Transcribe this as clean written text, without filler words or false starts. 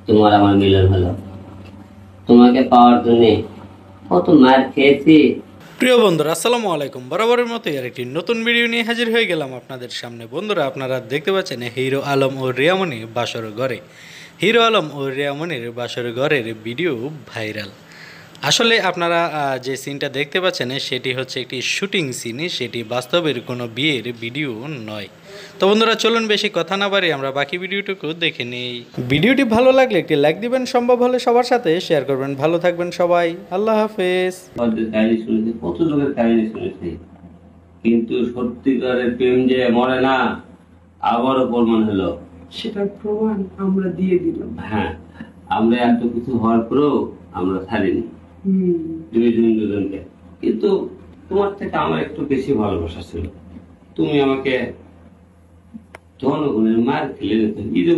তোমার আমার মিলন হলো। তোমাকে পাওয়ার জন্য কত মার খেয়েছি। প্রিয় বন্ধুরা, আসসালামু আলাইকুম। বরাবরের মতো আর একটি নতুন ভিডিও নিয়ে হাজির হয়ে গেলাম আপনাদের সামনে। বন্ধুরা, আপনারা দেখতে পাচ্ছেন হিরো আলম ও রিয়ামণি বাসর ঘরে। হিরো আলম ও রিয়ামণির বাসর ঘরের ভিডিও ভাইরাল। আসলে আপনারা যে সিনটা দেখতে পাচ্ছেন সেটি হচ্ছে একটি শুটিং সিন, সেটি বাস্তবের কোনো বিয়ের ভিডিও নয়। তো বন্ধুরা, চলুন বেশি কথা না বাড়ি আমরা বাকি ভিডিওটুকু দেখে নিই। ভিডিওটি ভালো লাগলে একটি লাইক দিবেন, সম্ভব হলে সবার সাথে শেয়ার করবেন। ভালো থাকবেন সবাই, আল্লাহ হাফেজ। ওদের কাহিনী শুনেছি, কত লোকের কাহিনী শুনেছি, কিন্তু সত্যিকারের প্রেম যে মরে না, আবারও প্রমাণ হলো। সেটার প্রমাণ আমরা দিয়ে দিলাম। হ্যাঁ, আমরা এত কিছু হওয়ার পরেও আমরা ছাড়িনি দুজনকে। কিন্তু তোমার থেকে আমার একটু বেশি ভালোবাসা ছিল। তুমি আমাকে জনগণের মার খেলে দিতে